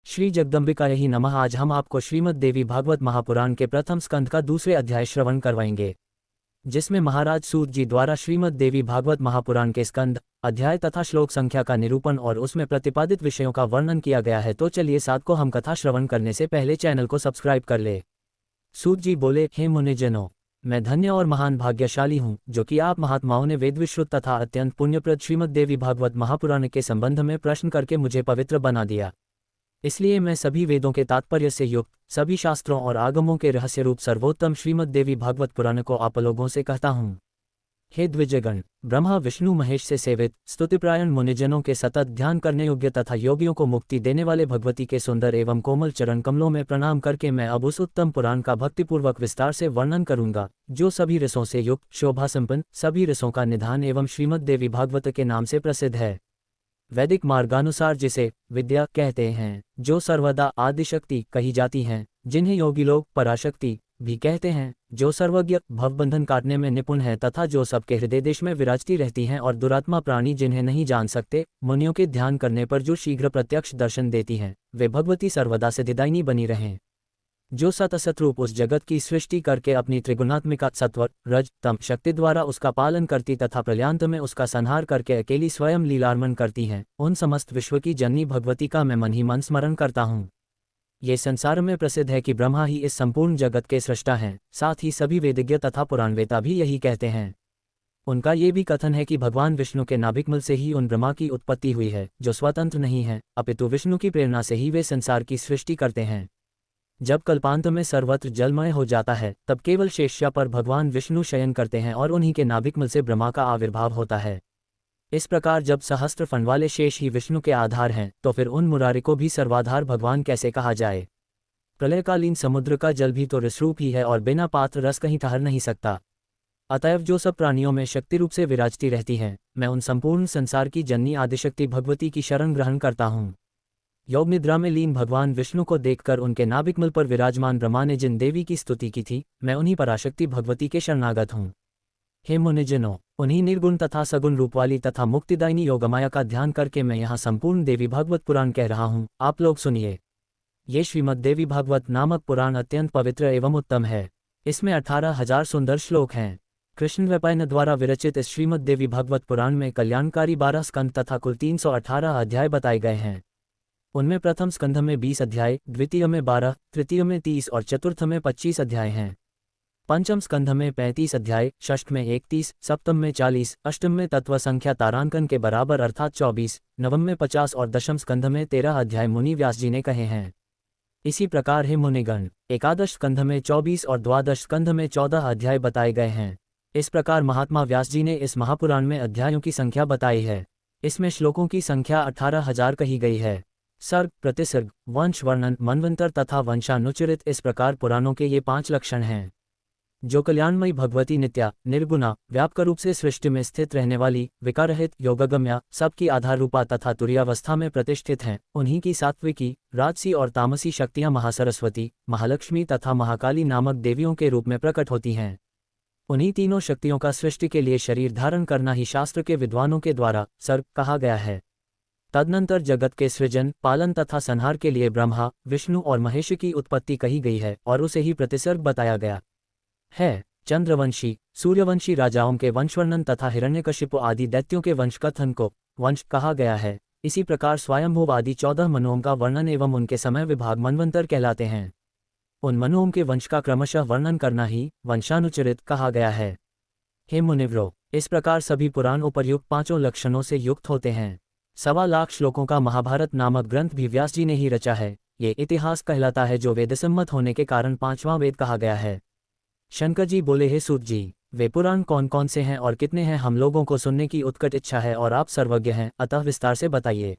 श्री जगदम्बिकायै ही नमः। आज हम आपको श्रीमद् देवी भागवत महापुराण के प्रथम स्कंध का दूसरे अध्याय श्रवण करवाएंगे, जिसमें महाराज सूत जी द्वारा श्रीमद् देवी भागवत महापुराण के स्कंध, अध्याय तथा श्लोक संख्या का निरूपण और उसमें प्रतिपादित विषयों का वर्णन किया गया है। तो चलिए साथ को हम कथा श्रवण करने से पहले चैनल को सब्सक्राइब कर ले। सूत जी बोले, हे मुनिजनों, मैं धन्य और महान भाग्यशाली हूँ जो कि आप महात्माओं ने वेदविश्रुत तथा अत्यंत पुण्यप्रद श्रीमद् देवी भागवत महापुराण के संबंध में प्रश्न करके मुझे पवित्र बना दिया। इसलिए मैं सभी वेदों के तात्पर्य से युक्त, सभी शास्त्रों और आगमों के रहस्य रूप सर्वोत्तम श्रीमद् देवी भागवत पुराण को आप लोगों से कहता हूँ। हे द्विजगण, ब्रह्मा विष्णु महेश से सेवित स्तुतिप्रायण मुनिजनों के सतत ध्यान करने योग्य तथा योगियों को मुक्ति देने वाले भगवती के सुंदर एवं कोमल चरण कमलों में प्रणाम करके मैं अब उस उत्तम पुराण का भक्तिपूर्वक विस्तार से वर्णन करूंगा, जो सभी रसों से युक्त, शोभा संपन्न, सभी रसों का निधान एवं श्रीमद् देवी भागवत के नाम से प्रसिद्ध है। वैदिक मार्गानुसार जिसे विद्या कहते हैं, जो सर्वदा आदिशक्ति कही जाती हैं, जिन्हें योगी लोग पराशक्ति भी कहते हैं, जो सर्वज्ञ, भवबंधन काटने में निपुण है तथा जो सबके हृदय देश में विराजती रहती हैं, और दुरात्मा प्राणी जिन्हें नहीं जान सकते, मुनियों के ध्यान करने पर जो शीघ्र प्रत्यक्ष दर्शन देती हैं, वे भगवती सर्वदा सिद्धिदायिनी बनी रहें। जो सत रूप उस जगत की सृष्टि करके अपनी त्रिगुणात्मिका सत्वर रज तम शक्ति द्वारा उसका पालन करती तथा प्रलयांत में उसका संहार करके अकेली स्वयं लीलार्मण करती हैं, उन समस्त विश्व की जननी भगवती का मैं मन ही मन स्मरण करता हूँ। ये संसार में प्रसिद्ध है कि ब्रह्मा ही इस संपूर्ण जगत के सृष्टा हैं, साथ ही सभी वेदज्ञ तथा पुराणवेता भी यही कहते हैं। उनका ये भी कथन है कि भगवान विष्णु के नाभिकमल से ही उन ब्रह्मा की उत्पत्ति हुई है, जो स्वतंत्र नहीं है, अपितु विष्णु की प्रेरणा से ही वे संसार की सृष्टि करते हैं। जब कल्पांत में सर्वत्र जलमय हो जाता है, तब केवल शेष्या पर भगवान विष्णु शयन करते हैं और उन्हीं के नाभिकमल से ब्रह्मा का आविर्भाव होता है। इस प्रकार जब सहस्त्र फण वाले शेष ही विष्णु के आधार हैं, तो फिर उन मुरारी को भी सर्वाधार भगवान कैसे कहा जाए। प्रलयकालीन समुद्र का जल भी तो रसरूप ही है और बिना पात्र रस कहीं ठहर नहीं सकता। अतएव जो सब प्राणियों में शक्ति रूप से विराजती रहती हैं, मैं उन संपूर्ण संसार की जननी आदिशक्ति भगवती की शरण ग्रहण करता हूँ। योग निद्रा में लीन भगवान विष्णु को देखकर उनके नाभिकमल पर विराजमान ब्रह्मा ने जिन देवी की स्तुति की थी, मैं उन्हीं पराशक्ति भगवती के शरणागत हूँ। हे मुनिजनों, उन्हीं निर्गुण तथा सगुण रूप वाली तथा मुक्तिदायिनी योगमाया का ध्यान करके मैं यहाँ संपूर्ण देवी भागवत पुराण कह रहा हूँ, आप लोग सुनिए। ये श्रीमद् देवी भागवत नामक पुराण अत्यंत पवित्र एवं उत्तम है। इसमें 18,000 सुंदर श्लोक हैं। कृष्ण द्वैपायन द्वारा विरचित इस श्रीमद् देवी भागवत पुराण में कल्याणकारी 12 स्कंद तथा कुल 318 अध्याय बताए गए हैं। उनमें प्रथम स्कंध में 20 अध्याय, द्वितीय में 12, तृतीय में 30 और चतुर्थ में 25 अध्याय हैं। पंचम स्कंध में 35 अध्याय, षष्ठ में 31, सप्तम में 40, अष्टम में तत्व संख्या तारांकन के बराबर अर्थात 24, नवम में 50 और दशम स्कंध में 13 अध्याय मुनि व्यास जी ने कहे हैं। इसी प्रकार हे मुनिगण, एकादश स्कंध में 24 और द्वादश स्कंध में 14 अध्याय बताए गए हैं। इस प्रकार महात्मा व्यास जी ने इस महापुराण में अध्यायों की संख्या बताई है। इसमें श्लोकों की संख्या 18,000 कही गई है। सर्ग, प्रतिसर्ग, वंश वर्णन, मनवंतर तथा वंशानुचरित, इस प्रकार पुराणों के ये 5 लक्षण हैं। जो कल्याणमयी भगवती नित्या, निर्गुणा, व्यापक रूप से सृष्टि में स्थित रहने वाली, विकाररहित, योगगम्या, सबकी आधार रूपा तथा तुरीयावस्था में प्रतिष्ठित हैं, उन्हीं की सात्विकी, राजसी और तामसी शक्तियां महासरस्वती, महालक्ष्मी तथा महाकाली नामक देवियों के रूप में प्रकट होती हैं। उन्हीं तीनों शक्तियों का सृष्टि के लिए शरीर धारण करना ही शास्त्र के विद्वानों के द्वारा सर्ग कहा गया है। तदनंतर जगत के सृजन, पालन तथा संहार के लिए ब्रह्मा, विष्णु और महेश की उत्पत्ति कही गई है और उसे ही प्रतिसर्ग बताया गया है। चंद्रवंशी, सूर्यवंशी राजाओं के वंशवर्णन तथा हिरण्यकशिपु आदि दैत्यों के वंश कथन को वंश कहा गया है। इसी प्रकार स्वयंभुव आदि 14 मनुओं का वर्णन एवं उनके समय विभाग मनवंतर कहलाते हैं। उन मनुओं के वंश का क्रमशः वर्णन करना ही वंशानुचरित कहा गया है। हे मुनिव्रो, इस प्रकार सभी पुराण उपर्युक्त 5 लक्षणों से युक्त होते हैं। 1.25 लाख श्लोकों का महाभारत नामक ग्रंथ भी व्यास जी ने ही रचा है। ये इतिहास कहलाता है, जो वेदसम्मत होने के कारण 5वां वेद कहा गया है। शंकर जी बोले, हे सूत जी, वे पुराण कौन कौन से हैं और कितने हैं, हम लोगों को सुनने की उत्कट इच्छा है और आप सर्वज्ञ हैं, अतः विस्तार से बताइए।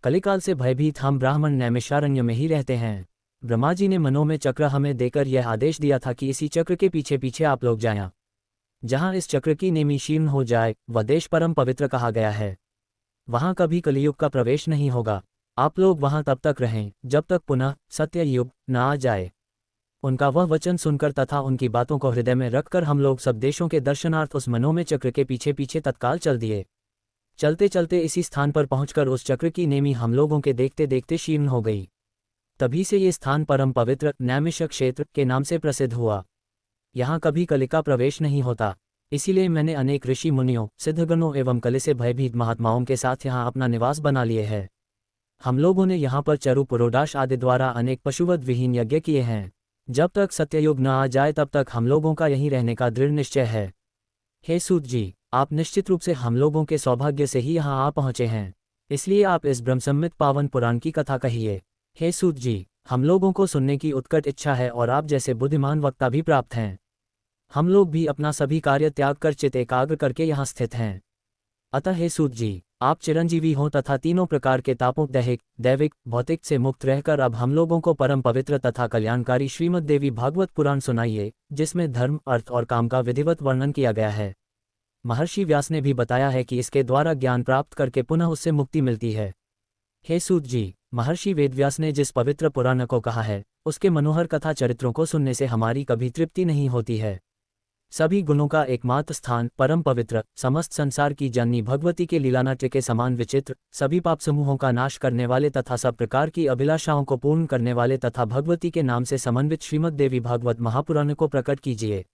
कलिकाल से भयभीत हम ब्राह्मण नैमिषारण्य में ही रहते हैं। ब्रह्मा जी ने मनों में चक्र हमें देकर यह आदेश दिया था कि इसी चक्र के पीछे पीछे आप लोग जाएं। जहाँ इस चक्र की नेमी शीर्ण हो जाए, वह देश परम पवित्र कहा गया है। वहाँ कभी कलियुग का प्रवेश नहीं होगा। आप लोग वहाँ तब तक रहें जब तक पुनः सत्य युग न आ जाए। उनका वह वचन सुनकर तथा उनकी बातों को हृदय में रखकर हम लोग सब देशों के दर्शनार्थ उस मनोमय चक्र के पीछे पीछे तत्काल चल दिए। चलते चलते इसी स्थान पर पहुंचकर उस चक्र की नेमी हम लोगों के देखते देखते शीर्ण हो गई। तभी से ये स्थान परम पवित्र नैमिषक क्षेत्र के नाम से प्रसिद्ध हुआ। यहाँ कभी कलि का प्रवेश नहीं होता, इसीलिए मैंने अनेक ऋषि मुनियों, सिद्धगणों एवं कलि से भयभीत महात्माओं के साथ यहाँ अपना निवास बना लिए है। हम लोगों ने यहाँ पर चरु पुरोडाश आदि द्वारा अनेक पशुवध विहीन यज्ञ किए हैं। जब तक सत्ययुग न आ जाए तब तक हम लोगों का यहीं रहने का दृढ़ निश्चय है। हे सूत जी, आप निश्चित रूप से हम लोगों के सौभाग्य से ही यहाँ आ पहुँचे हैं, इसलिए आप इस ब्रह्मसम्मित पावन पुराण की कथा कहिए। हे सूत जी, हम लोगों को सुनने की उत्कट इच्छा है और आप जैसे बुद्धिमान वक्ता भी प्राप्त हैं। हम लोग भी अपना सभी कार्य त्याग कर चित्त एकाग्र करके यहाँ स्थित हैं। अतः हे सूत जी, आप चिरंजीवी हों तथा तीनों प्रकार के तापों दैहिक, दैविक, भौतिक से मुक्त रहकर अब हम लोगों को परम पवित्र तथा कल्याणकारी श्रीमद् देवी भागवत पुराण सुनाइए, जिसमें धर्म, अर्थ और काम का विधिवत वर्णन किया गया है। महर्षि व्यास ने भी बताया है कि इसके द्वारा ज्ञान प्राप्त करके पुनः उससे मुक्ति मिलती है। हे सूत जी, महर्षि वेदव्यास ने जिस पवित्र पुराण को कहा है, उसके मनोहर कथा चरित्रों को सुनने से हमारी कभी तृप्ति नहीं होती है। सभी गुणों का एकमात्र स्थान, परम पवित्र, समस्त संसार की जननी भगवती के लीलानाट्य के समान विचित्र, सभी पाप समूहों का नाश करने वाले तथा सब प्रकार की अभिलाषाओं को पूर्ण करने वाले तथा भगवती के नाम से समन्वित श्रीमद् देवी भागवत महापुराण को प्रकट कीजिए।